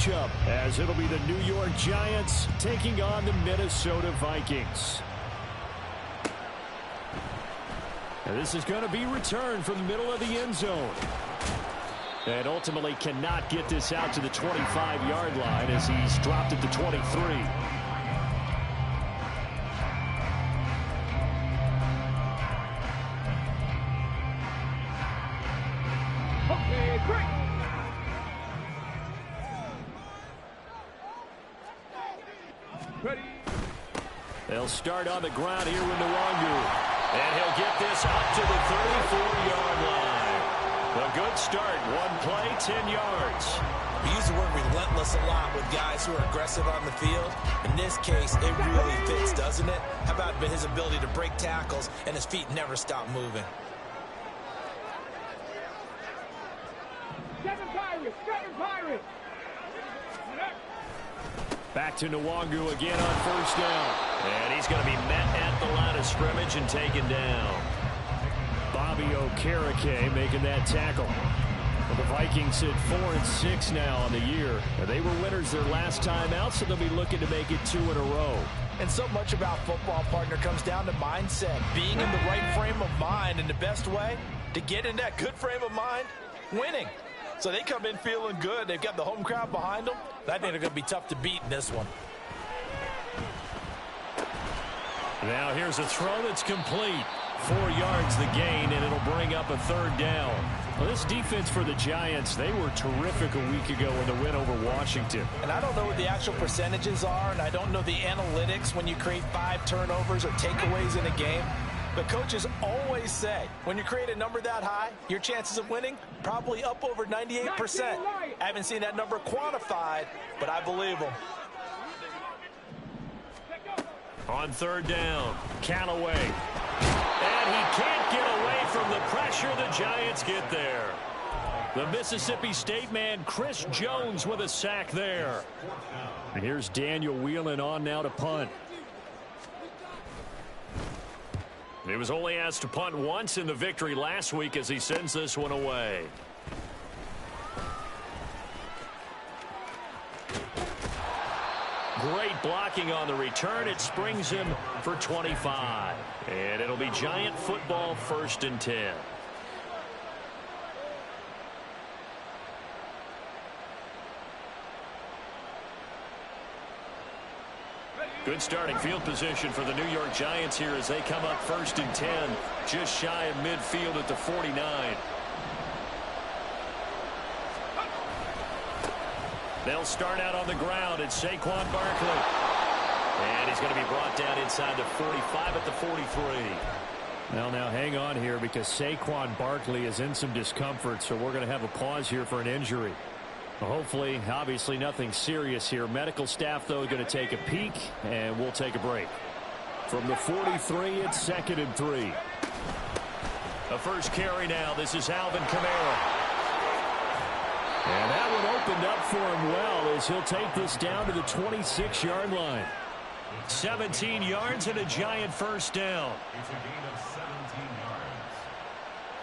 matchup, as it'll be the New York Giants taking on the Minnesota Vikings. And this is going to be returned from the middle of the end zone. And ultimately cannot get this out to the 25-yard line as he's dropped at the 23. Okay, great. Ready. They'll start on the ground here with Nwangu. And he'll get this up to the 34-yard line. A good start. One play, 10 yards. We use the word relentless a lot with guys who are aggressive on the field. In this case, it really fits, doesn't it? How about his ability to break tackles and his feet never stop moving? Seven Pirates. Back to Nwangu again on first down. And he's going to be met at the line of scrimmage and taken down. Bobby Okereke making that tackle. Well, the Vikings sit 4-6 now on the year. They were winners their last time out, so they'll be looking to make it 2 in a row. And so much about football, partner, comes down to mindset. Being in the right frame of mind, and the best way to get in that good frame of mind, winning. So they come in feeling good. They've got the home crowd behind them. I think they're going to be tough to beat in this one. Now here's a throw that's complete. 4 yards the gain, and it'll bring up a third down. Well, this defense for the Giants, they were terrific a week ago in the win over Washington. And I don't know what the actual percentages are, and I don't know the analytics when you create 5 turnovers or takeaways in a game. But coaches always say, when you create a number that high, your chances of winning probably up over 98%. I haven't seen that number quantified, but I believe them. On third down, Callaway. And he can't get away from the pressure. The Giants get there. The Mississippi State man, Chris Jones, with a sack there. And here's Daniel Whelan on now to punt. He was only asked to punt once in the victory last week as he sends this one away. Great blocking on the return. It springs him for 25. And it'll be Giant football, 1st and 10. Good starting field position for the New York Giants here as they come up 1st and 10, just shy of midfield at the 49. They'll start out on the ground. It's Saquon Barkley. And he's going to be brought down inside the 45 at the 43. Well, now hang on here because Saquon Barkley is in some discomfort, so we're going to have a pause here for an injury. Hopefully, obviously nothing serious here. Medical staff, though, going to take a peek, and we'll take a break. From the 43, it's 2nd and 3. The first carry now. This is Alvin Kamara. And that one opened up for him well as he'll take this down to the 26-yard line. 17 yards and a Giant first down. It's a gain of 17 yards.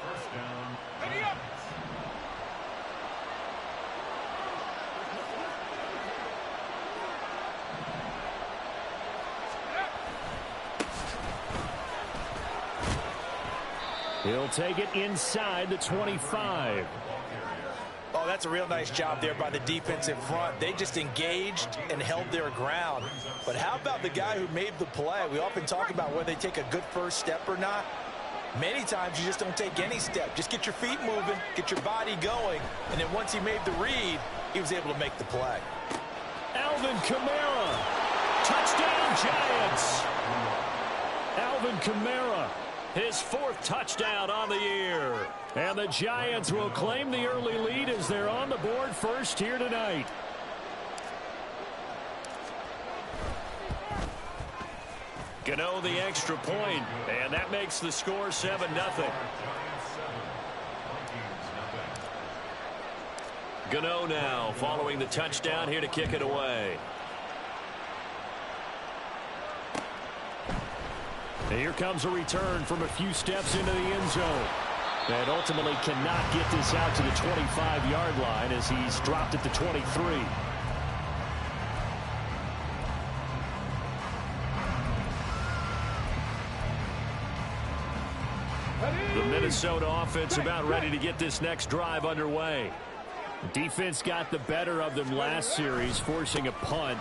First down. Ready up. He'll take it inside the 25. Oh, that's a real nice job there by the defensive front. They just engaged and held their ground. But how about the guy who made the play? We often talk about whether they take a good first step or not. Many times you just don't take any step. Just get your feet moving, get your body going, and then once he made the read, he was able to make the play. Alvin Kamara. Touchdown, Giants. Alvin Kamara, his 4th touchdown on the year. And the Giants will claim the early lead as they're on the board first here tonight. Gano the extra point, and that makes the score 7-0. Gano now following the touchdown here to kick it away. And here comes a return from a few steps into the end zone. And ultimately cannot get this out to the 25-yard line as he's dropped at the 23. Minnesota offense about ready to get this next drive underway. Defense got the better of them last series, forcing a punt.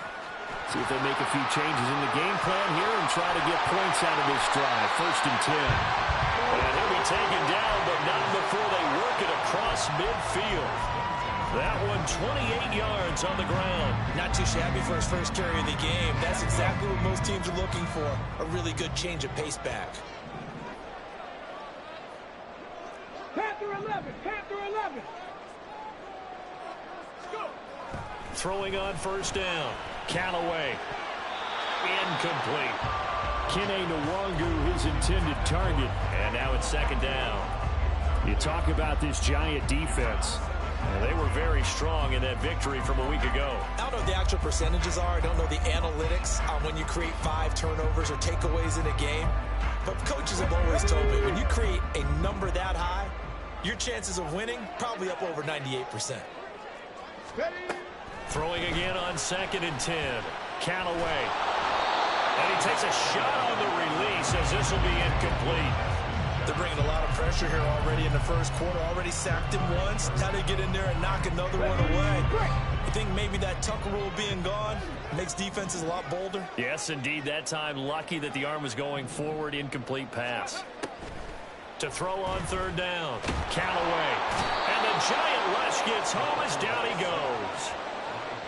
See if they make a few changes in the game plan here and try to get points out of this drive. 1st and 10. And he'll be taken down, but not before they work it across midfield. That one 28 yards on the ground. Not too shabby for his first carry of the game. That's exactly what most teams are looking for. A really good change of pace back. Panther 11, Panther 11. Go. Throwing on 1st down. Callaway. Incomplete. Kene Nwangu, his intended target. And now it's 2nd down. You talk about this Giant defense. Well, they were very strong in that victory from a week ago. I don't know what the actual percentages are. I don't know the analytics on when you create 5 turnovers or takeaways in a game. But coaches have always told me when you create a number that high, your chances of winning probably up over 98%. Ready. Throwing again on 2nd and 10. Callaway. And he takes a shot on the release as this will be incomplete. They're bringing a lot of pressure here already in the first quarter. Already sacked him once. Now they get in there and knock another one away. I think maybe that Tucker rule being gone makes defenses a lot bolder. Yes, indeed. That time lucky that the arm was going forward. Incomplete pass. To throw on 3rd down. Callaway. And the Giant rush gets home as down he goes.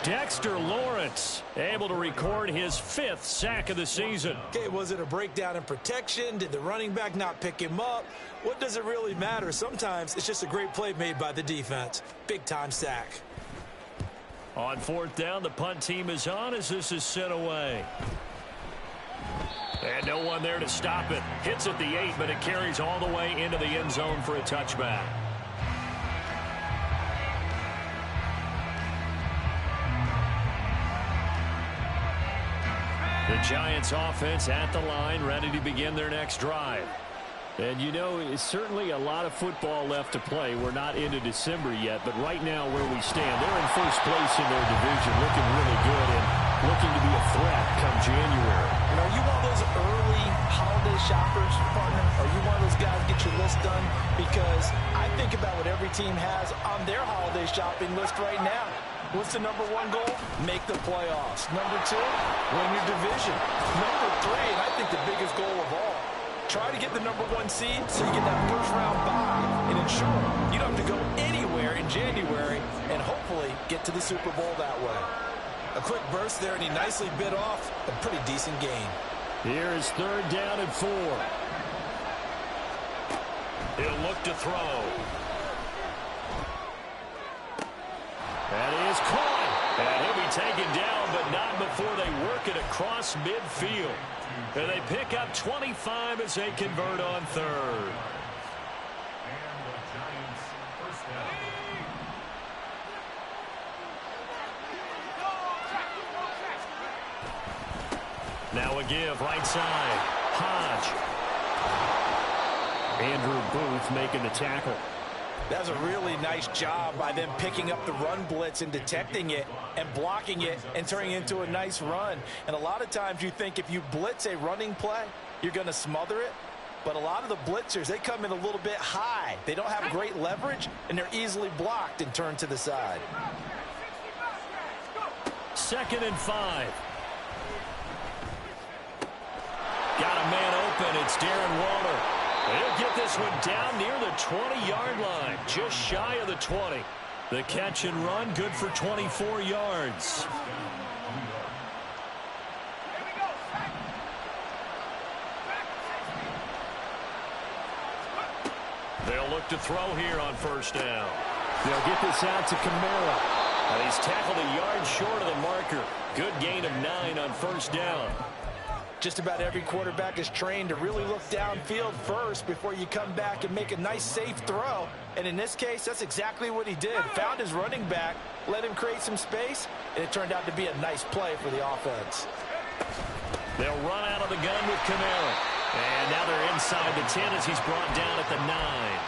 Dexter Lawrence able to record his 5th sack of the season. Okay, was it a breakdown in protection? Did the running back not pick him up? What does it really matter? Sometimes it's just a great play made by the defense. Big-time sack. On 4th down, the punt team is on as this is sent away. And no one there to stop it. Hits at the 8, but it carries all the way into the end zone for a touchback. The Giants offense at the line, ready to begin their next drive. And, you know, it's certainly a lot of football left to play. We're not into December yet, but right now where we stand, they're in 1st place in their division, looking really good and looking to be a threat come January. And are you one of those early holiday shoppers, partner? Are you one of those guys get your list done? Because I think about what every team has on their holiday shopping list right now. What's the number 1 goal? Make the playoffs. Number 2, win your division. Number 3, and I think the biggest goal of all, try to get the number 1 seed so you get that 1st round bye and ensure you don't have to go anywhere in January and hopefully get to the Super Bowl that way. A quick burst there, and he nicely bit off a pretty decent gain. Here is 3rd down and 4. He'll look to throw. And he is caught. And he'll be taken down, but not before they work it across midfield. And they pick up 25 as they convert on 3rd. And the Giants' 1st down. Now a give, right side. Hodge. Andrew Booth making the tackle. That was a really nice job by them picking up the run blitz and detecting it and blocking it and turning it into a nice run. And a lot of times you think if you blitz a running play, you're going to smother it. But a lot of the blitzers, they come in a little bit high. They don't have great leverage, and they're easily blocked and turned to the side. 2nd and 5. Got a man open. It's Darren Waller. He'll get this one down near the 20-yard line, just shy of the 20. The catch and run, good for 24 yards. They'll look to throw here on 1st down. They'll get this out to Kamara. And he's tackled a yard short of the marker. Good gain of 9 on 1st down. Just about every quarterback is trained to really look downfield first before you come back and make a nice, safe throw. And in this case, that's exactly what he did. Found his running back, let him create some space, and it turned out to be a nice play for the offense. They'll run out of the gun with Kamara. And now they're inside the 10 as he's brought down at the 9.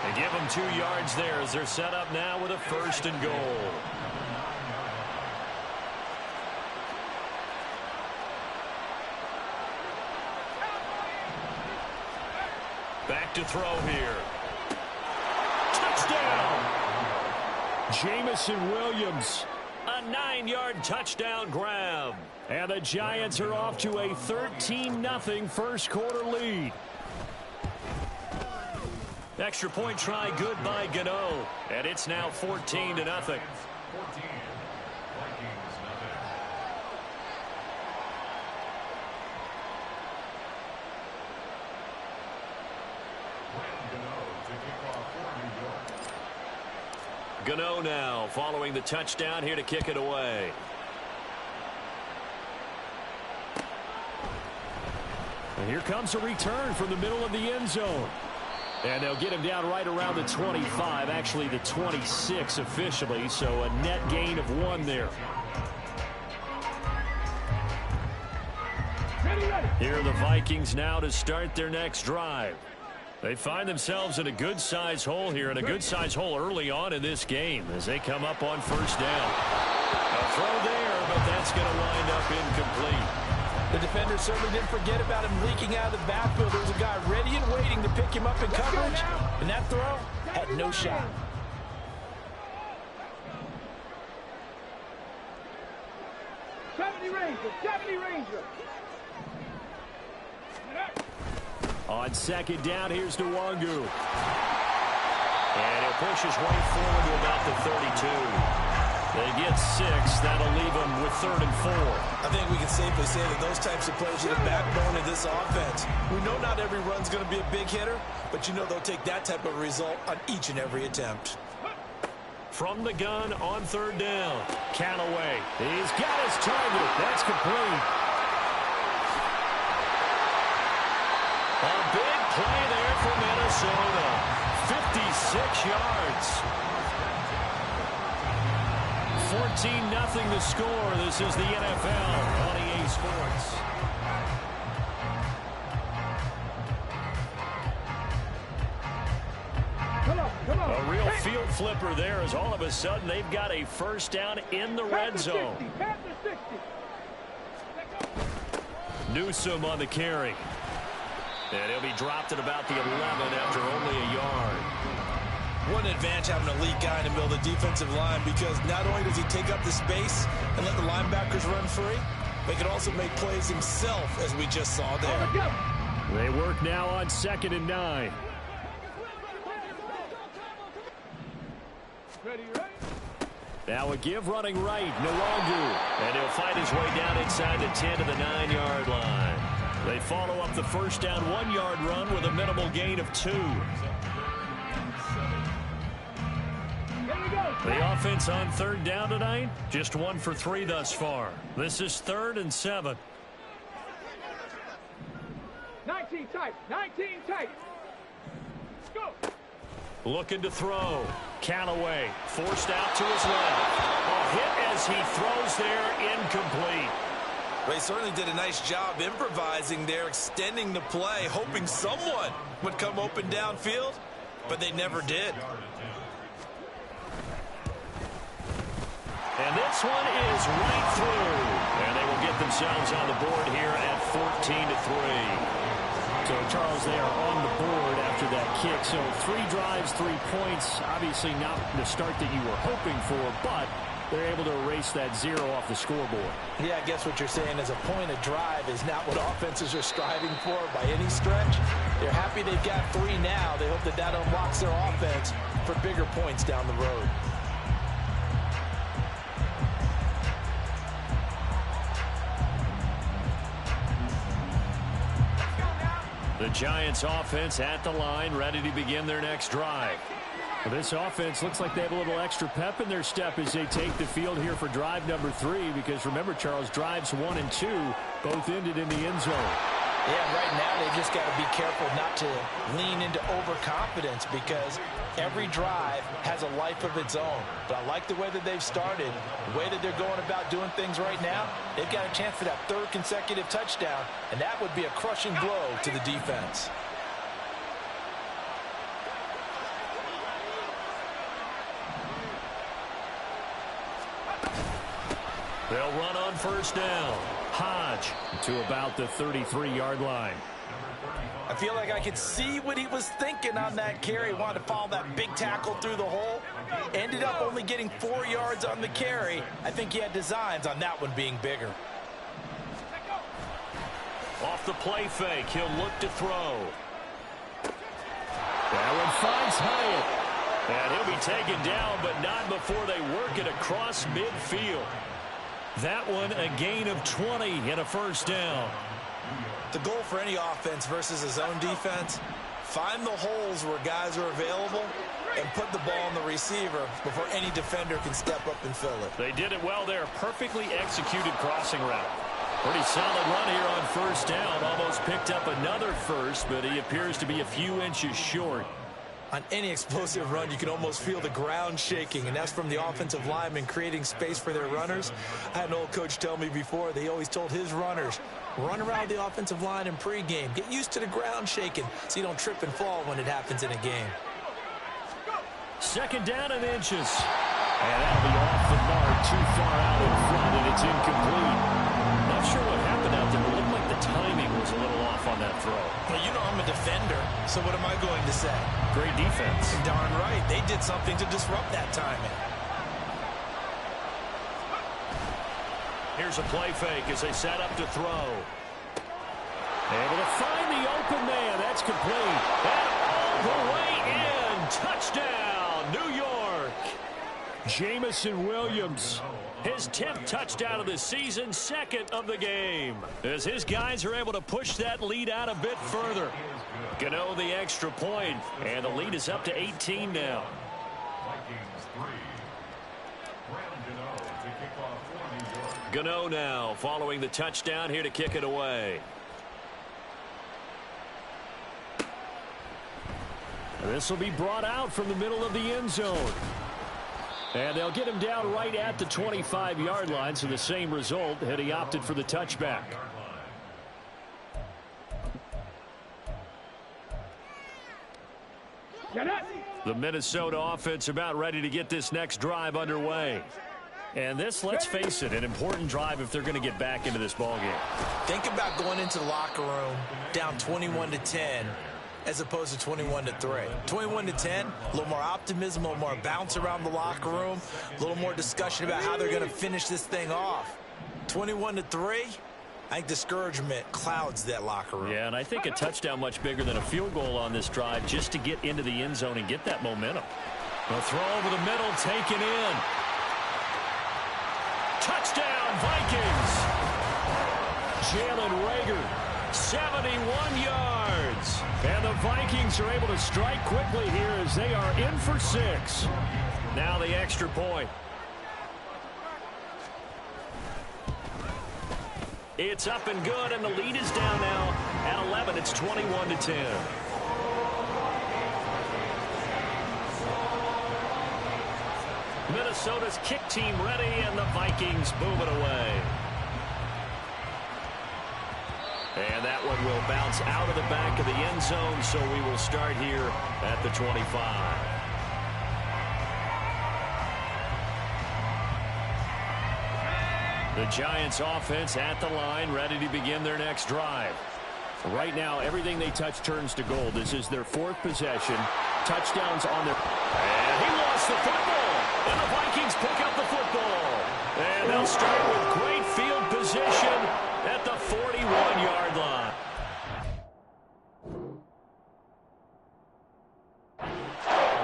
They give him 2 yards there as they're set up now with a 1st and goal. Back to to throw here. Touchdown! Jameson Williams, a 9-yard touchdown grab. And the Giants are off to a 13-0 first quarter lead. Extra point try good by Gano. And it's now 14-0. 14. Vikings, nothing. Gano now following the touchdown here to kick it away. And here comes a return from the middle of the end zone. And they'll get him down right around the 25, actually the 26 officially, so a net gain of 1 there. Here are the Vikings now to start their next drive. They find themselves in a good-size hole here, and a good-size hole early on in this game as they come up on first down. A throw there, but that's going to wind up incomplete. The defender certainly didn't forget about him leaking out of the backfield. There was a guy ready and waiting to pick him up in coverage, and that throw had no shot. Ranger. On second down, here's Nwangu. And he'll push his way forward to about the 32. They get 6. That'll leave them with 3rd and 4. I think we can safely say that those types of plays are the backbone of this offense. We know not every run's going to be a big hitter, but you know they'll take that type of result on each and every attempt. From the gun on 3rd down. Callaway. He's got his target. That's complete. A big play there for Minnesota. 56 yards. 14-0 the score. This is the NFL on EA Sports. Come on. A real field flipper there as all of a sudden they've got a first down in the red zone. Newsome on the carry. And he'll be dropped at about the 11 after only a yard. What an advantage having an elite guy in the middle of the defensive line, because not only does he take up the space and let the linebackers run free, but he can also make plays himself, as we just saw there. They work now on 2nd and 9. Now a give running right, Nwangu. And he'll fight his way down inside the 10 to the 9-yard line. They follow up the first down 1-yard run with a minimal gain of 2. The offense on 3rd down tonight, just 1 for 3 thus far. This is 3rd and 7. 19 tight. Go. Looking to throw. Callaway forced out to his left. A hit as he throws there, incomplete. They certainly did a nice job improvising there, extending the play, hoping someone would come open downfield, but they never did. And this one is right through. And they will get themselves on the board here at 14-3. So, Charles, they are on the board after that kick. So 3 drives, 3 points. Obviously not the start that you were hoping for, but they're able to erase that 0 off the scoreboard. Yeah, I guess what you're saying is a point of drive is not what offenses are striving for by any stretch. They're happy they've got 3 now. They hope that that unlocks their offense for bigger points down the road. The Giants offense at the line, ready to begin their next drive. Well, this offense looks like they have a little extra pep in their step as they take the field here for drive number 3, because remember, Charles, drives 1 and 2 both ended in the end zone. Yeah, right now they just got to be careful not to lean into overconfidence, because every drive has a life of its own. But I like the way that they've started, the way that they're going about doing things right now. They've got a chance for that 3rd consecutive touchdown, and that would be a crushing blow to the defense. They'll run on first down. Hodge to about the 33-yard line. I feel like I could see what he was thinking on that carry. Wanted to follow that big tackle through the hole. Ended up only getting 4 yards on the carry. I think he had designs on that one being bigger. Off the play fake, he'll look to throw. That one finds Hyatt. And he'll be taken down, but not before they work it across midfield. That one a gain of 20 and a first down. The goal for any offense versus his own defense, find the holes where guys are available and put the ball on the receiver before any defender can step up and fill it. They did it well there. Perfectly executed crossing route. Pretty solid run here on first down. Almost picked up another first, but he appears to be a few inches short. On any explosive run, you can almost feel the ground shaking, and that's from the offensive linemen creating space for their runners. I had an old coach tell me before, they always told his runners, run around the offensive line in pregame. Get used to the ground shaking so you don't trip and fall when it happens in a game. Second down and inches. And that'll be off the mark, too far out in front, and it's incomplete. Not sure what happened out there. It looked like the timing was a little off on that throw. Well, you know I'm a defender, so what am I going to say? Great defense. Darn right. They did something to disrupt that timing. Here's a play fake as they set up to throw. Able to find the open man. That's complete. And all the way in. Touchdown, New York. Jameson Williams. His 10th touchdown of the season, second of the game. As his guys are able to push that lead out a bit further. Gano the extra point, and the lead is up to 18 now. Gano now following the touchdown here to kick it away. This will be brought out from the middle of the end zone. And they'll get him down right at the 25-yard line, so the same result had he opted for the touchback. The Minnesota offense about ready to get this next drive underway. And this, let's face it, an important drive if they're going to get back into this ballgame. Think about going into the locker room down 21-10 as opposed to 21-3. 21-10, a little more optimism, a little more bounce around the locker room, a little more discussion about how they're going to finish this thing off. 21-3, I think discouragement clouds that locker room. Yeah, and I think a touchdown much bigger than a field goal on this drive just to get into the end zone and get that momentum. A throw over the middle, taken in. Touchdown, Vikings. Jalen Reagor, 71 yards. And the Vikings are able to strike quickly here as they are in for 6. Now the extra point. It's up and good, and the lead is down now at 11. It's 21-10. Minnesota's kick team ready, and the Vikings move it away. And that one will bounce out of the back of the end zone, so we will start here at the 25. The Giants offense at the line, ready to begin their next drive. Right now, everything they touch turns to gold. This is their 4th possession. Touchdowns on their... And he lost the football. And the Vikings pick up the football. And they'll start with great field position at the 41-yard line.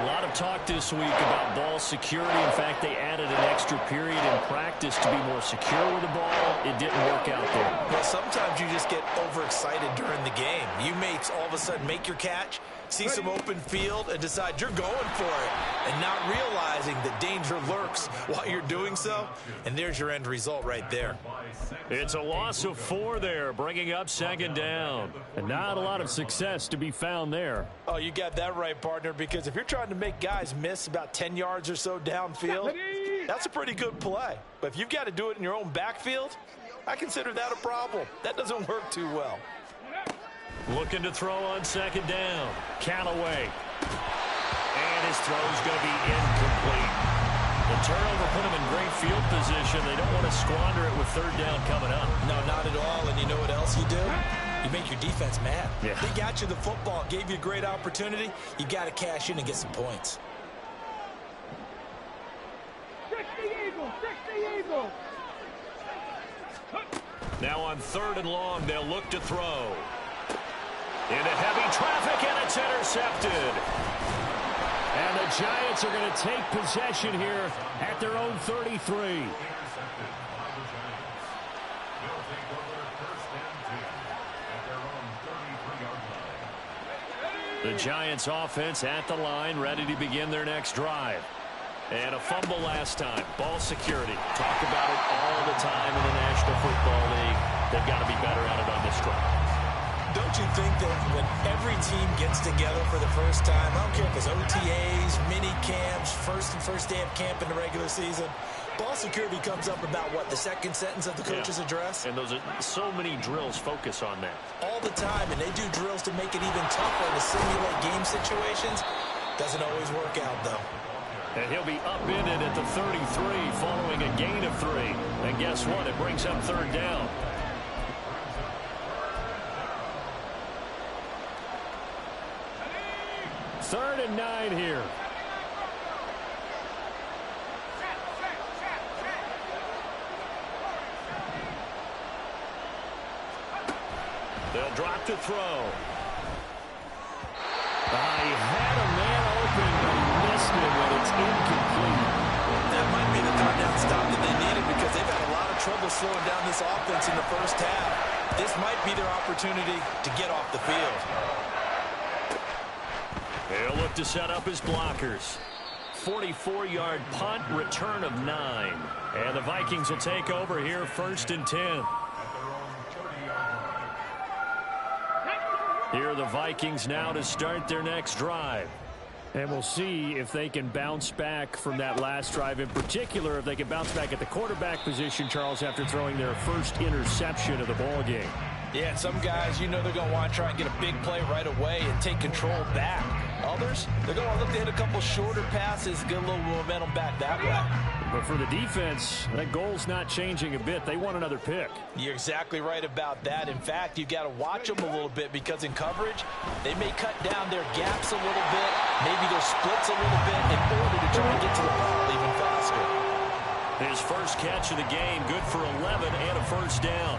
A lot of talk this week about ball security. In fact, they added an extra period in practice to be more secure with the ball. It didn't work out there. Well, sometimes you just get overexcited during the game. You may all of a sudden make your catch, see some open field, and decide you're going for it, and not realizing that danger lurks while you're doing so. And there's your end result right there. It's a loss of 4 there, bringing up second down. And not a lot of success to be found there. Oh, you got that right, partner, because if you're trying to make guys miss about 10 yards or so downfield, that's a pretty good play. But if you've got to do it in your own backfield, I consider that a problem. That doesn't work too well. Looking to throw on second down. Callaway. And his throw's going to be incomplete. The turnover put him in great field position. They don't want to squander it with third down coming up. No, not at all. And you know what else you do? You make your defense mad. Yeah. They got you the football, gave you a great opportunity. You got to cash in and get some points. 60 Eagles, 60 Eagles. Now on 3rd and long, they'll look to throw. Into heavy traffic, and it's intercepted. And the Giants are going to take possession here at their own 33. The Giants offense at the line, ready to begin their next drive. And a fumble last time. Ball security. Talk about it all the time in the National Football League. They've got to be better at it on this drive. Don't you think that when every team gets together for the first time, I don't care if it's OTAs, mini camps, first day of camp in the regular season, ball security comes up about, what, the second sentence of the coach's address? And those are so many drills focus on that. All the time, and they do drills to make it even tougher to simulate game situations. Doesn't always work out, though. And he'll be upended at the 33 following a gain of 3. And guess what? It brings up 3rd down. Third and 9 here. They'll drop to throw. He had a man open, but he missed it when it's incomplete. That might be the third down stop that they needed because they've had a lot of trouble slowing down this offense in the first half. This might be their opportunity to get off the field. He'll look to set up his blockers. 44-yard punt, return of 9. And the Vikings will take over here, 1st and 10. Here are the Vikings now to start their next drive. And we'll see if they can bounce back from that last drive. In particular, if they can bounce back at the quarterback position, Charles, after throwing their first interception of the ball game. Yeah, some guys, you know they're going to want to try and get a big play right away and take control back. Others, they're going to look to hit a couple shorter passes, get a little momentum back that way. But for the defense, that goal's not changing a bit. They want another pick. You're exactly right about that. In fact, you've got to watch them a little bit because in coverage, they may cut down their gaps a little bit, maybe their splits a little bit in order to try and get to the ball even faster. His first catch of the game, good for 11 and a 1st down.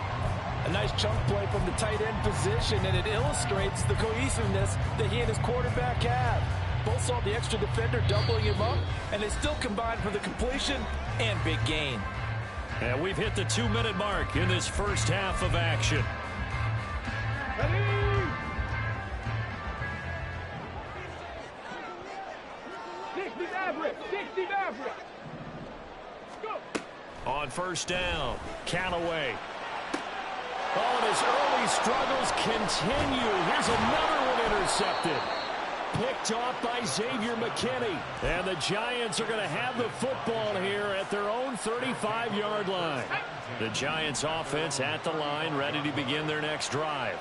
A nice chunk play from the tight end position, and it illustrates the cohesiveness that he and his quarterback have. Both saw the extra defender doubling him up, and they still combined for the completion and big gain. And we've hit the 2-minute mark in this first half of action. 60 Maverick, 60 Maverick. Go. On 1st down, Callaway. Oh, and his early struggles continue. Here's another one intercepted. Picked off by Xavier McKinney. And the Giants are going to have the football here at their own 35-yard line. The Giants offense at the line, ready to begin their next drive.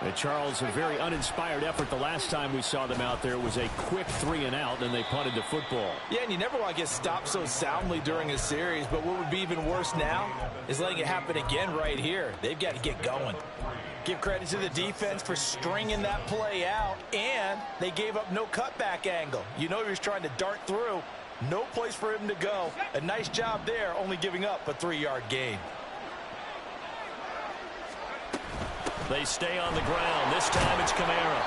And Charles, a very uninspired effort the last time we saw them out there was a quick 3-and-out, and they punted the football. Yeah, and you never want to get stopped so soundly during a series, but what would be even worse now is letting it happen again right here. They've got to get going. Give credit to the defense for stringing that play out, and they gave up no cutback angle. You know he was trying to dart through. No place for him to go. A nice job there, only giving up a 3-yard gain. They stay on the ground. This time it's Kamara.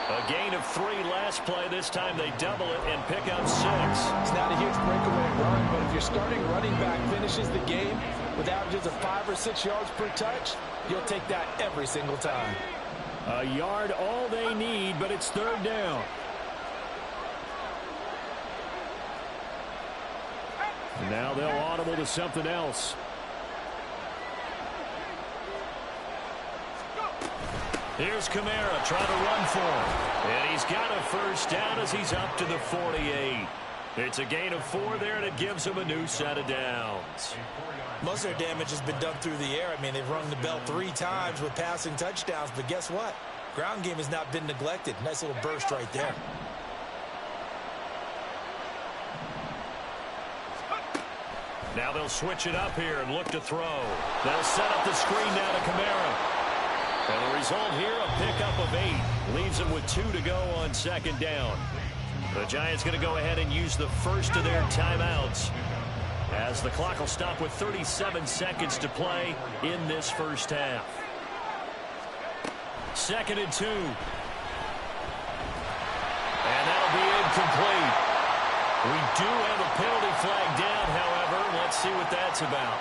A gain of 3 last play. This time they double it and pick up 6. It's not a huge breakaway run, but if your starting running back finishes the game with averages of 5 or 6 yards per touch, you'll take that every single time. A yard all they need, but it's 3rd down. And now they'll audible to something else. Here's Kamara trying to run for him. And he's got a 1st down as he's up to the 48. It's a gain of 4 there, and it gives him a new set of downs. Most of their damage has been done through the air. I mean, they've rung the bell 3 times with passing touchdowns, but guess what? Ground game has not been neglected. Nice little burst right there. Now they'll switch it up here and look to throw. They'll set up the screen down to Kamara. And the result here, a pickup of 8. Leaves them with 2 to go on second down. The Giants going to go ahead and use the first of their timeouts, as the clock will stop with 37 seconds to play in this first half. 2nd and 2. And that'll be incomplete. We do have a penalty flag down, however. Let's see what that's about.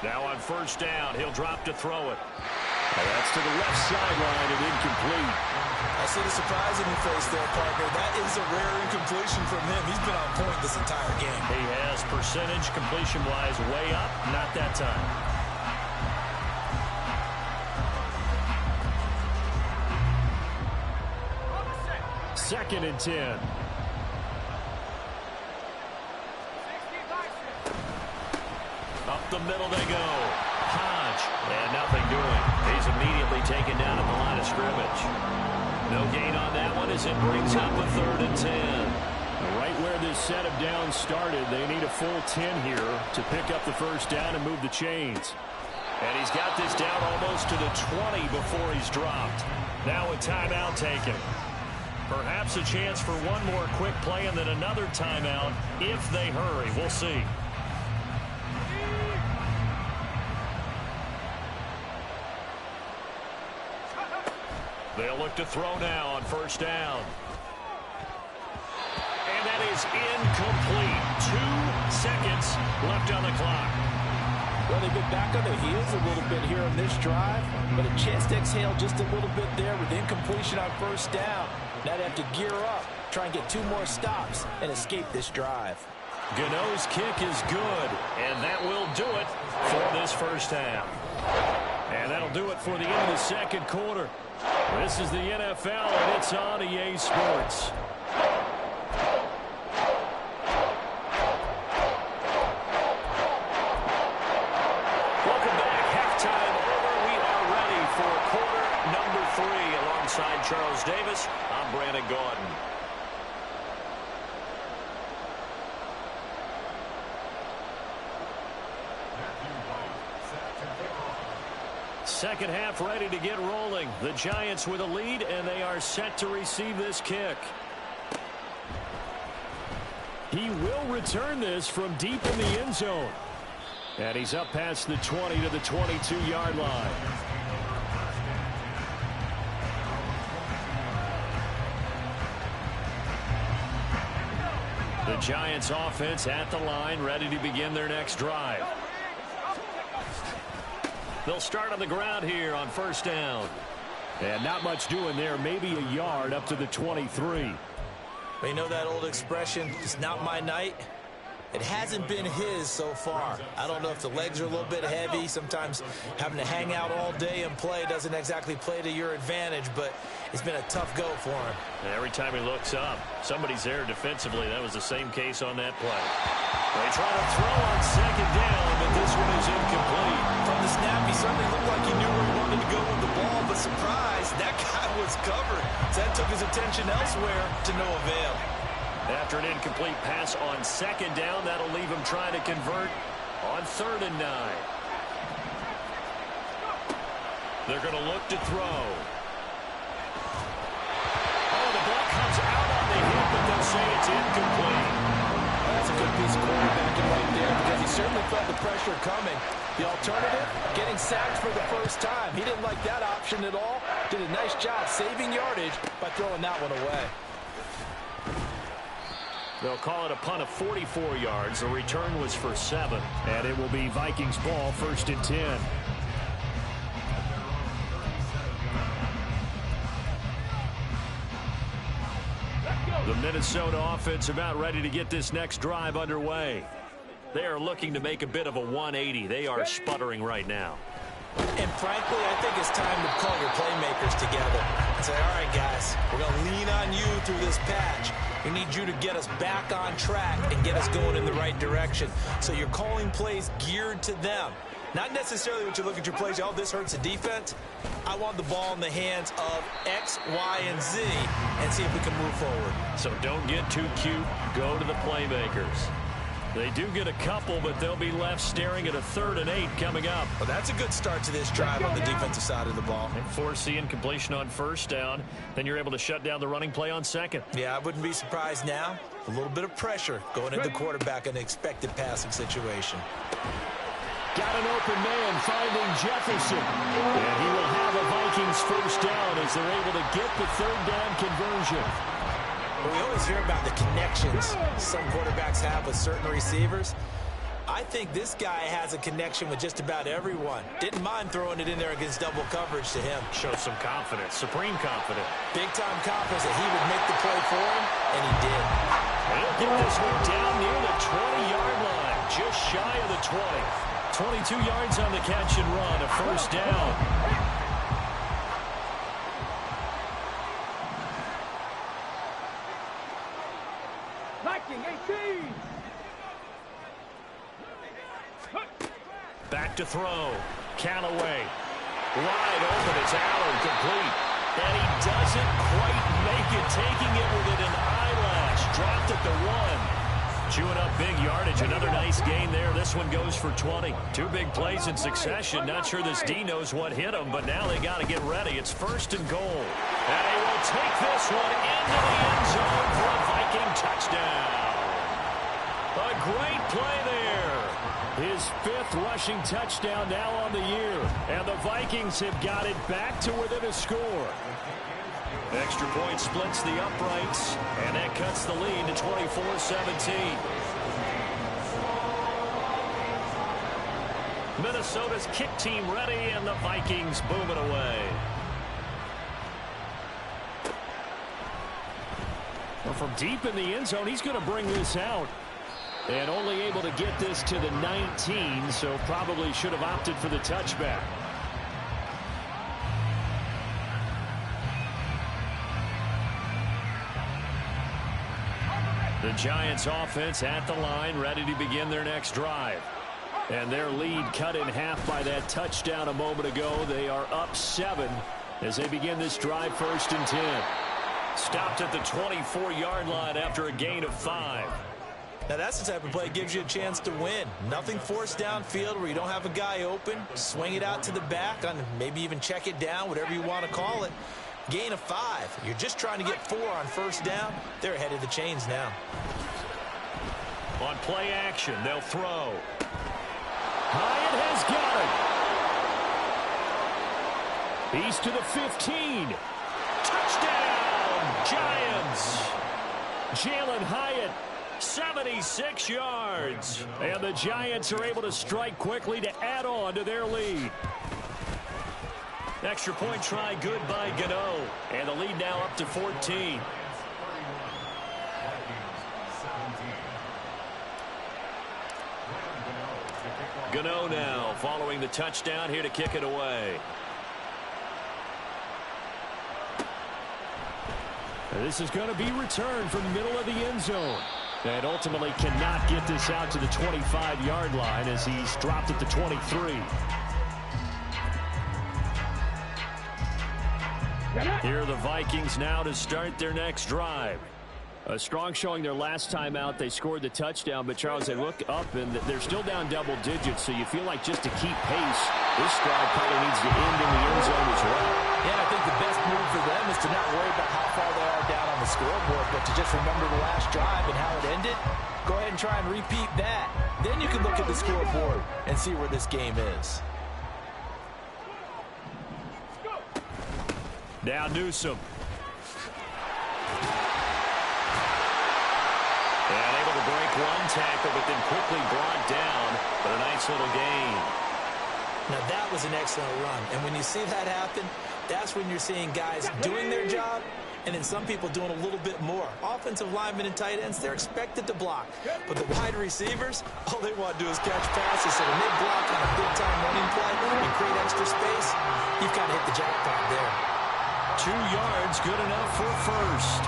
Now on first down, he'll drop to throw it. And that's to the left sideline and incomplete. I see the surprise in your face there, partner. That is a rare incompletion from him. He's been on point this entire game. He has percentage completion-wise way up. Not that time. Second and 10. Up the middle they go. Hodge, and nothing doing. He's immediately taken down at the line of scrimmage. No gain on that one as it brings up a 3rd and 10. Right where this set of downs started, they need a full 10 here to pick up the first down and move the chains. And he's got this down almost to the 20 before he's dropped. Now a timeout taken. Perhaps a chance for one more quick play and then another timeout if they hurry. We'll see. They'll look to throw now on first down. And that is incomplete. 2 seconds left on the clock. Well, they've been back on their heels a little bit here on this drive, but a chance to exhale just a little bit there with incompletion on first down. Now they have to gear up, try and get 2 more stops, and escape this drive. Gano's kick is good, and that will do it for this first half. And that'll do it for the end of the second quarter. This is the NFL, and it's on EA Sports. Welcome back. Halftime over. We are ready for quarter number 3. Alongside Charles Davis, I'm Brandon Gaudin. Second half ready to get rolling. The Giants with a lead, and they are set to receive this kick. He will return this from deep in the end zone. And he's up past the 20 to the 22-yard line. The Giants offense at the line, ready to begin their next drive. They'll start on the ground here on first down. And not much doing there, maybe a yard up to the 23. You know that old expression, it's not my night? It hasn't been his so far. I don't know if the legs are a little bit heavy. Sometimes having to hang out all day and play doesn't exactly play to your advantage, but it's been a tough go for him. And every time he looks up, somebody's there defensively. That was the same case on that play. They try to throw on second down, but this one is incomplete. From the snap, he certainly looked like he knew where he wanted to go with the ball, but surprise, that guy was covered. So that took his attention elsewhere to no avail. After an incomplete pass on second down, that'll leave him trying to convert on 3rd and 9. They're going to look to throw. Oh, the ball comes out on the hit, but they'll say it's incomplete. That's a good piece of quarterbacking right there, because he certainly felt the pressure coming. The alternative, getting sacked for the first time. He didn't like that option at all. Did a nice job saving yardage by throwing that one away. They'll call it a punt of 44 yards. The return was for 7. And it will be Vikings ball, 1st and 10. The Minnesota offense about ready to get this next drive underway. They are looking to make a bit of a 180. They are sputtering right now. And frankly, I think it's time to call your playmakers together and say, all right, guys, we're going to lean on you through this patch. We need you to get us back on track and get us going in the right direction. So you're calling plays geared to them. Not necessarily what you look at your plays, oh, this hurts the defense. I want the ball in the hands of X, Y, and Z and see if we can move forward. So don't get too cute. Go to the playmakers. They do get a couple, but they'll be left staring at a 3rd and 8 coming up. Well, that's a good start to this drive on the defensive side of the ball. And forcing completion on 1st down. Then you're able to shut down the running play on 2nd. Yeah, I wouldn't be surprised now. A little bit of pressure going into the quarterback in an expected passing situation. Got an open man finding Jefferson. And he will have a Vikings 1st down as they're able to get the 3rd down conversion. But we always hear about the connections some quarterbacks have with certain receivers. I think this guy has a connection with just about everyone. Didn't mind throwing it in there against double coverage to him. Shows some confidence, supreme confidence. Big-time confidence that he would make the play for him, and he did. He'll get this one down near the 20-yard line, just shy of the 20. 22 yards on the catch and run, a 1st down. Viking 18. Back to throw. Callaway. Wide open. It's Allen complete. And he doesn't quite make it, taking it within an eyelash. Dropped at the 1. Chewing up big yardage. Another nice gain there. This one goes for 20. 2 big plays in succession. Not sure this D knows what hit him, but now they got to get ready. It's 1st and goal. And he will take this one into the end zone for a Viking touchdown. A great play there. His 5th rushing touchdown now on the year. And the Vikings have got it back to within a score. Extra point splits the uprights, and that cuts the lead to 24-17. Minnesota's kick team ready, and the Vikings boom it away. Well, from deep in the end zone, he's going to bring this out. And only able to get this to the 19, so probably should have opted for the touchback. The Giants offense at the line, ready to begin their next drive. And their lead cut in half by that touchdown a moment ago. They are up 7 as they begin this drive 1st and 10. Stopped at the 24-yard line after a gain of 5. Now that's the type of play that gives you a chance to win. Nothing forced downfield where you don't have a guy open. Swing it out to the back, on maybe even check it down, whatever you want to call it. Gain of 5. You're just trying to get 4 on 1st down. They're ahead of the chains now. On play action, they'll throw. Hyatt has got it. He's to the 15. Touchdown, Giants. Jalen Hyatt, 76 yards. And the Giants are able to strike quickly to add on to their lead. Extra point try good by Gano. And the lead now up to 14. Gano now following the touchdown here to kick it away. This is going to be returned from the middle of the end zone. And ultimately cannot get this out to the 25-yard line as he's dropped at the 23. Here are the Vikings now to start their next drive. A strong showing their last time out. They scored the touchdown, but Charles, they look up and they're still down double digits, so you feel like just to keep pace, this drive probably needs to end in the end zone as well. Yeah, I think the best move for them is to not worry about how far they are down on the scoreboard, but to just remember the last drive and how it ended. Go ahead and try and repeat that. Then you can look at the scoreboard and see where this game is. Now Newsome. And able to break one tackle, but then quickly brought down. But a nice little gain. Now that was an excellent run. And when you see that happen, that's when you're seeing guys doing their job and then some people doing a little bit more. Offensive linemen and tight ends, they're expected to block. But the wide receivers, all they want to do is catch passes. So when they block on a big-time running play and create extra space, you've got to hit the jackpot there. 2 yards, good enough for first.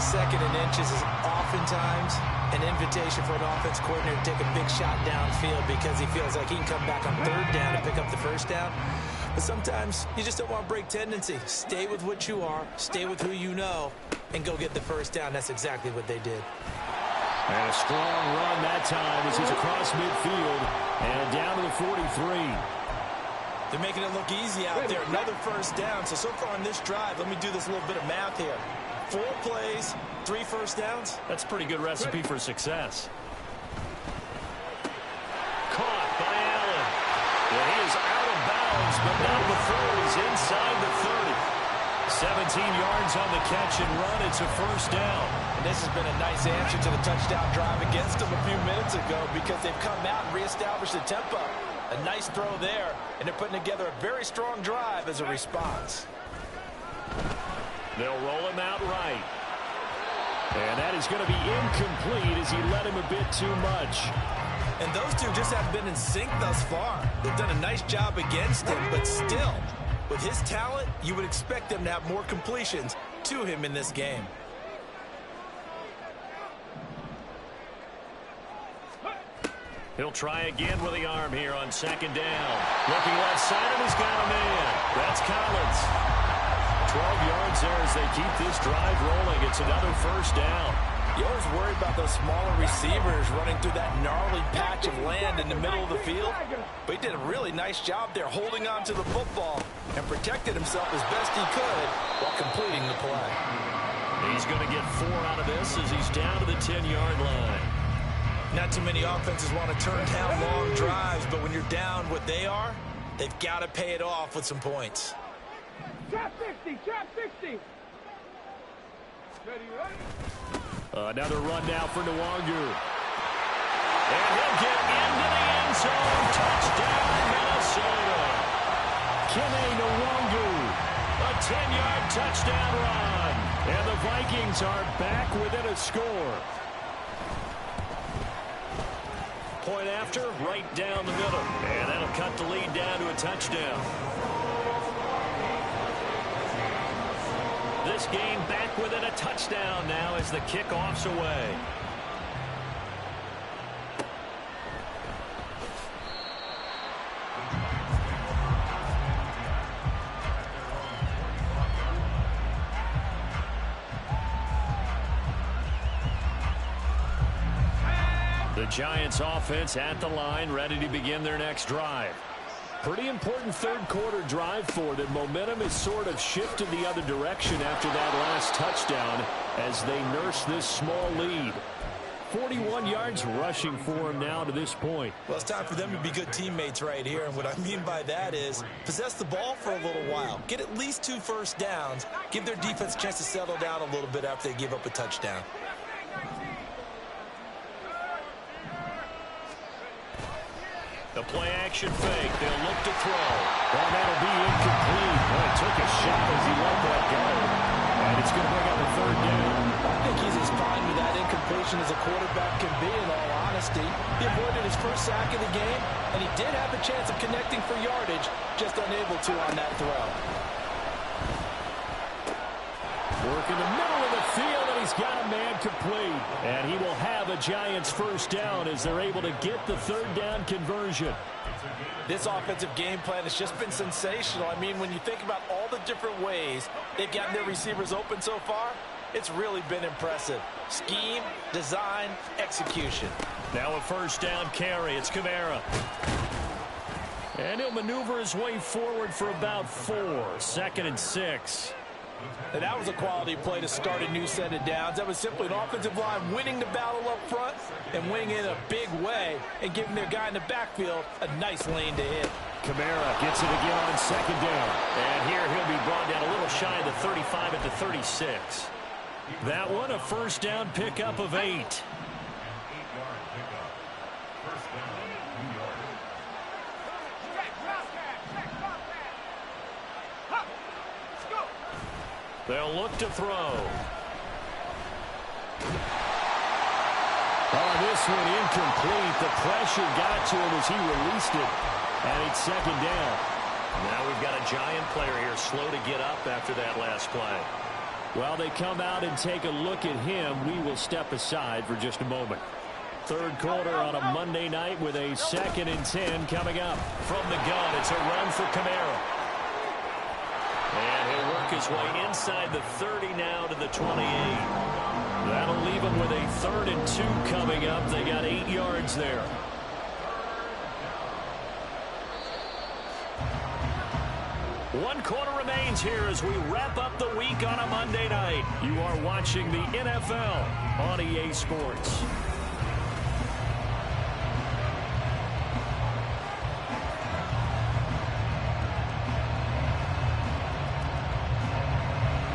Second and inches is oftentimes an invitation for an offense coordinator to take a big shot downfield because he feels like he can come back on third down and pick up the first down. But sometimes you just don't want to break tendency. Stay with what you are, stay with who you know, and go get the first down. That's exactly what they did. And a strong run that time as he's across midfield and down to the 43. They're making it look easy out there. Another first down. So far on this drive, let me do this little bit of math here. 4 plays, 3 first downs. That's a pretty good recipe for success. Caught by Allen. And he is out of bounds, but not before he's inside the 30. 17 yards on the catch and run. It's a first down. And this has been a nice answer to the touchdown drive against them a few minutes ago because they've come out and reestablished the tempo. A nice throw there, and they're putting together a very strong drive as a response. They'll roll him out right. And that is going to be incomplete as he led him a bit too much. And those two just haven't been in sync thus far. They've done a nice job against him, but still, with his talent, you would expect them to have more completions to him in this game. He'll try again with the arm here on second down. Looking left side, and he's got a man. That's Collins. 12 yards there as they keep this drive rolling. It's another first down. You always worry about those smaller receivers running through that gnarly patch of land in the middle of the field. But he did a really nice job there holding on to the football and protected himself as best he could while completing the play. He's going to get 4 out of this as he's down to the 10-yard line. Not too many offenses want to turn down long drives, but when you're down what they are, they've got to pay it off with some points. Trap 60, trap 60. Another run now for Nwangu. And he'll get into the end zone. Touchdown, Minnesota. Kene Nwangu. A 10-yard touchdown run. And the Vikings are back within a score. Point after, right down the middle. And that'll cut the lead down to a touchdown. This game back within a touchdown now as the kickoff's away. The Giants offense at the line, ready to begin their next drive. Pretty important third quarter drive for them. Momentum has sort of shifted the other direction after that last touchdown as they nurse this small lead. 41 yards rushing for them now to this point. Well, it's time for them to be good teammates right here. And what I mean by that is possess the ball for a little while. Get at least 2 first downs. Give their defense a chance to settle down a little bit after they give up a touchdown. The play action fake. They'll look to throw. Well, that'll be incomplete. Boy, took a shot as he let that go. And it's going to bring up a third down. I think he's as fine with that incompletion as a quarterback can be, in all honesty. He avoided his first sack of the game, and he did have a chance of connecting for yardage, just unable to on that throw. Work in the middle of the field, and he's got a man complete. And he will have a Giants first down as they're able to get the third down conversion. This offensive game plan has just been sensational. I mean, when you think about all the different ways they've gotten their receivers open so far, it's really been impressive. Scheme, design, execution. Now a first down carry. It's Kamara. And he'll maneuver his way forward for about 4. 2nd and 6. And that was a quality play to start a new set of downs. That was simply an offensive line winning the battle up front and winning in a big way and giving their guy in the backfield a nice lane to hit. Kamara gets it again on second down. And here he'll be brought down a little shy of the 35 at the 36. That one a first down pickup of 8. They'll look to throw. Oh, this one incomplete. The pressure got to him as he released it. And it's second down. Now we've got a Giant player here slow to get up after that last play. While they come out and take a look at him, we will step aside for just a moment. Third quarter on a Monday night with a 2nd and 10 coming up. From the gun, it's a run for Kamara. And he'll work his way inside the 30 now to the 28. That'll leave him with a 3rd and 2 coming up. They got 8 yards there. One quarter remains here as we wrap up the week on a Monday night. You are watching the NFL on EA Sports.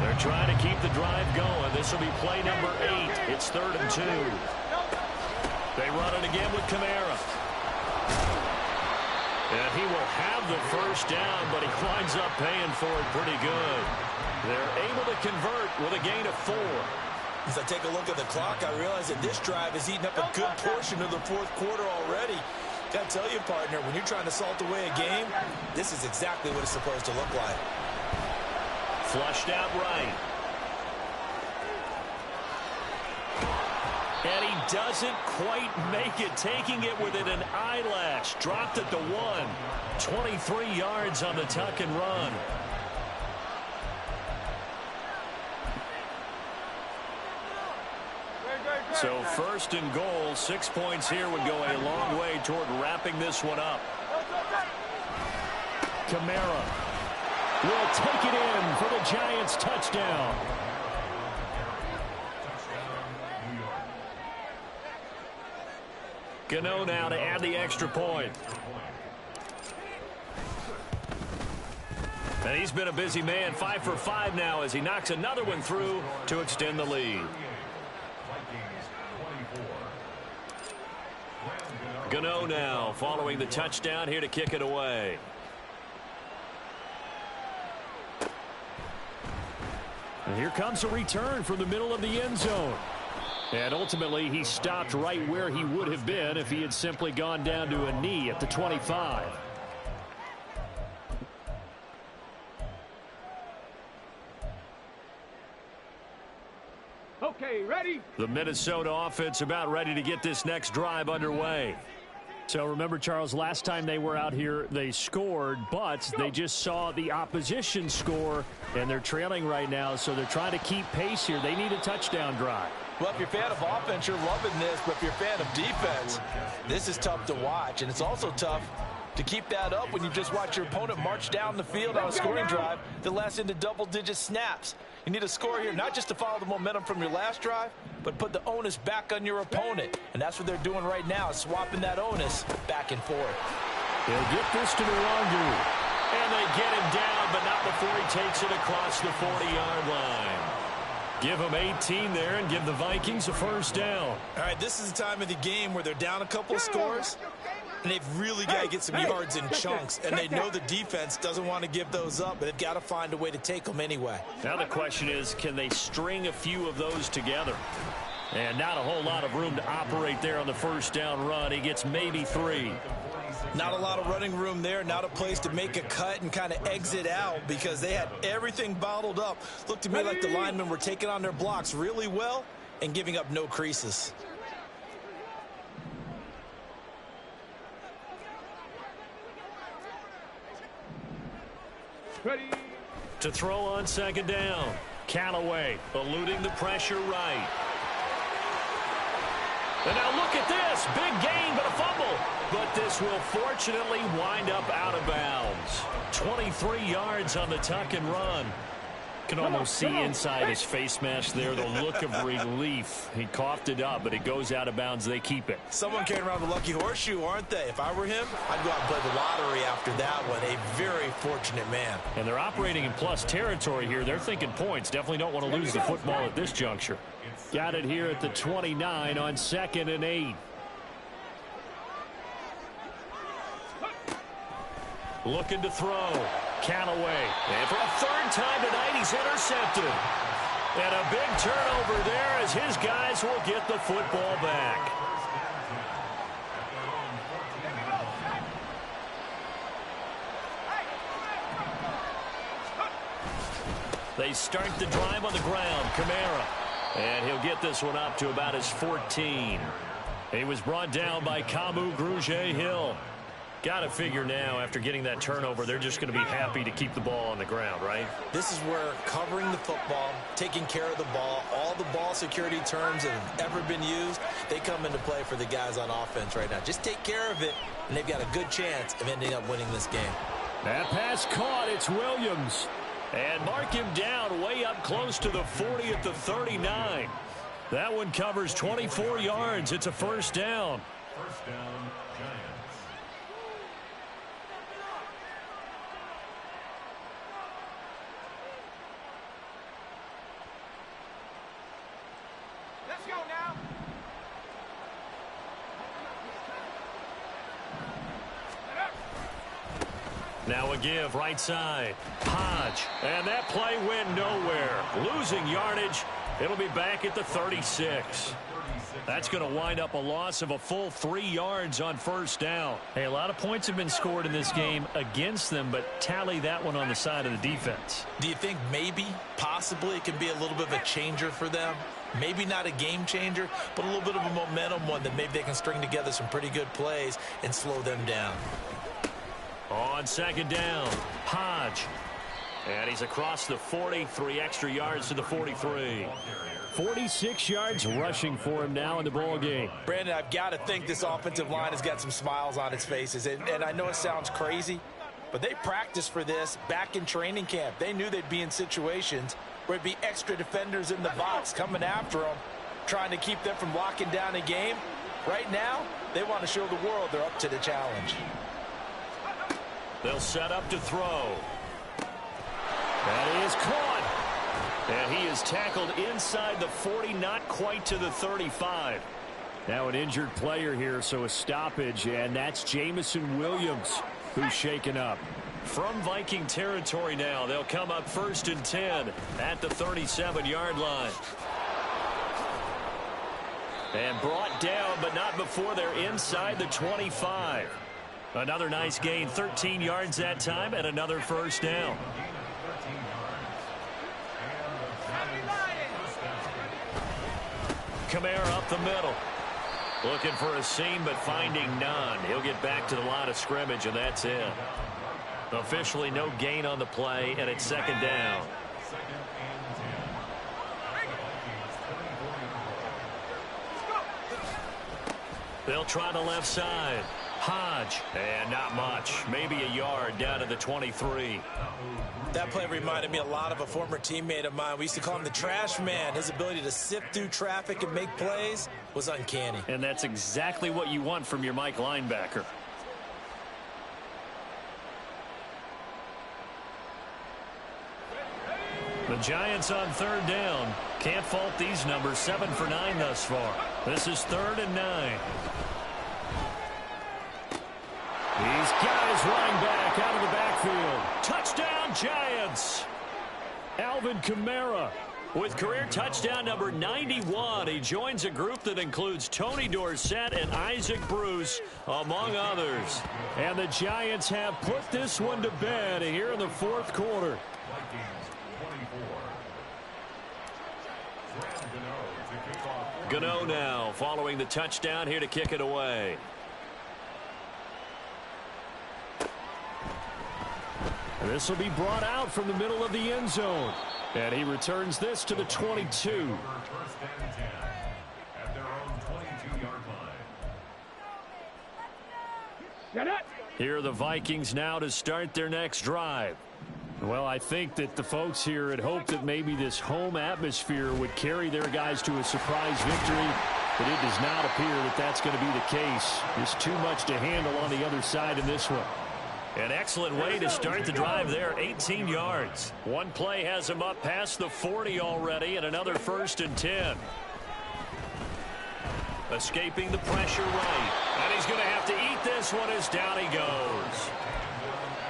They're trying to keep the drive going. This will be play number 8. It's 3rd and 2. They run it again with Kamara. And he will have the first down, but he winds up paying for it pretty good. They're able to convert with a gain of 4. As I take a look at the clock, I realize that this drive has eaten up a good portion of the 4th quarter already. Got to tell you, partner, when you're trying to salt away a game, this is exactly what it's supposed to look like. Flushed out right. And he doesn't quite make it, taking it within an eyelash. Dropped at the 1. 23 yards on the tuck and run. So 1st and goal, 6 points here would go a long way toward wrapping this one up. Kamara will take it in for the Giants touchdown. Gano now to add the extra point. And he's been a busy man, 5 for 5 now as he knocks another one through to extend the lead. Gano now following the touchdown here to kick it away. And here comes a return from the middle of the end zone. And ultimately, he stopped right where he would have been if he had simply gone down to a knee at the 25. Okay, ready? The Minnesota offense about ready to get this next drive underway. So remember, Charles, last time they were out here, they scored, but they just saw the opposition score, and they're trailing right now, so they're trying to keep pace here. They need a touchdown drive. Well, if you're a fan of offense, you're loving this, but if you're a fan of defense, this is tough to watch, and it's also tough to keep that up when you just watch your opponent march down the field on a scoring drive that lasts into double-digit snaps. You need a score here, not just to follow the momentum from your last drive, but put the onus back on your opponent. And that's what they're doing right now, swapping that onus back and forth. They'll get this to Nwangu. And they get him down, but not before he takes it across the 40-yard line. Give them 18 there and give the Vikings a first down. All right, this is the time of the game where they're down a couple of scores, and they've really got to get some yards in chunks, and they know the defense doesn't want to give those up, but they've got to find a way to take them anyway. Now the question is, can they string a few of those together? And not a whole lot of room to operate there on the first down run. He gets maybe 3. Not a lot of running room there, not a place to make a cut and kind of exit out because they had everything bottled up. Looked to me like the linemen were taking on their blocks really well and giving up no creases. Ready? To throw on second down. Callaway eluding the pressure right. And now look at this. Big gain, but a fumble. But this will fortunately wind up out of bounds. 23 yards on the tuck and run. Can almost see inside his face mask there the look of relief. He coughed it up, but it goes out of bounds. They keep it. Someone carrying around the lucky horseshoe, aren't they? If I were him, I'd go out and play the lottery after that one. A very fortunate man. And they're operating in plus territory here. They're thinking points. Definitely don't want to lose the football at this juncture. Got it here at the 29 on 2nd and 8. Looking to throw. Callaway. And for a 3rd time tonight, he's intercepted. And a big turnover there as his guys will get the football back. They start the drive on the ground. Kamara. And he'll get this one up to about his 14. He was brought down by Kamu Grugier-Hill. Got to figure now, after getting that turnover, they're just going to be happy to keep the ball on the ground, right? This is where covering the football, taking care of the ball, all the ball security terms that have ever been used, they come into play for the guys on offense right now. Just take care of it, and they've got a good chance of ending up winning this game. That pass caught. It's Williams. And mark him down way up close to the 40 at the 39. That one covers 24 yards. It's a first down. First down, Giants. Let's go now. Now a give right side. Hodge. And that play went nowhere. Losing yardage. It'll be back at the 36. That's going to wind up a loss of a full 3 yards on first down. Hey, a lot of points have been scored in this game against them, but tally that one on the side of the defense. Do you think maybe, possibly, it can be a little bit of a changer for them? Maybe not a game changer, but a little bit of a momentum one that maybe they can string together some pretty good plays and slow them down. On second down, Hodge. And he's across the 40, 3 extra yards to the 43. 46 yards rushing for him now in the ball game. Brandon, I've got to think this offensive line has got some smiles on its faces. And I know it sounds crazy, but they practiced for this back in training camp. They knew they'd be in situations where it'd be extra defenders in the box coming after them, trying to keep them from locking down a game. Right now, they want to show the world they're up to the challenge. They'll set up to throw. That is caught. And he is tackled inside the 40, not quite to the 35. Now an injured player here, so a stoppage, and that's Jameson Williams who's shaken up. From Viking territory now, they'll come up 1st and 10 at the 37-yard line. And brought down, but not before they're inside the 25. Another nice gain, 13 yards that time, and another first down. Kamara up the middle. Looking for a seam, but finding none. He'll get back to the line of scrimmage, and that's it. Officially no gain on the play, and it's second down. They'll try the left side. Hodge, and not much. Maybe a yard down to the 23. That play reminded me a lot of a former teammate of mine. We used to call him the trash man. His ability to sift through traffic and make plays was uncanny. And that's exactly what you want from your Mike linebacker. The Giants on third down. Can't fault these numbers. 7 for 9 thus far. This is 3rd and 9. He's got his running back out of the backfield. Touchdown, Giants. Alvin Kamara with career touchdown number 91. He joins a group that includes Tony Dorsett and Isaac Bruce, among others. And the Giants have put this one to bed here in the 4th quarter. Gano now following the touchdown here to kick it away. This will be brought out from the middle of the end zone. And he returns this to the 22. First and 10 at their own 22-yard line. Get it. Here are the Vikings now to start their next drive. Well, I think that the folks here had hoped that maybe this home atmosphere would carry their guys to a surprise victory, but it does not appear that that's going to be the case. There's too much to handle on the other side in this one. An excellent way to start the drive there, 18 yards. One play has him up past the 40 already, and another 1st and 10. Escaping the pressure right. And he's going to have to eat this one as down he goes.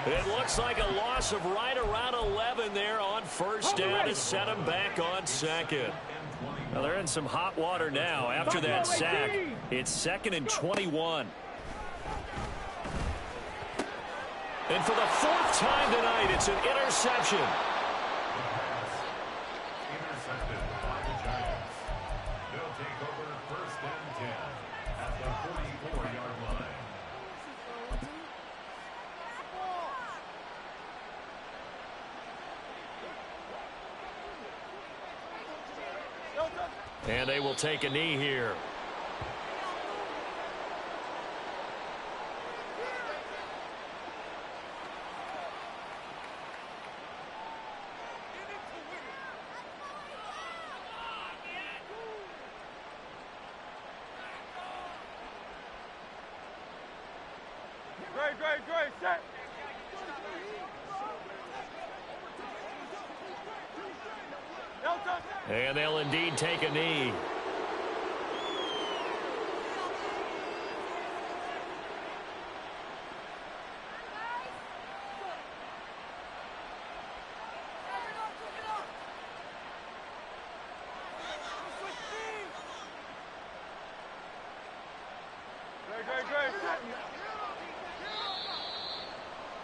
It looks like a loss of right around 11 there on first down to set him back on second. Now they're in some hot water now after that sack. It's 2nd and 21. And for the 4th time tonight, it's an interception. And they will take a knee here. Great, set. And they'll indeed take a knee. Great, set.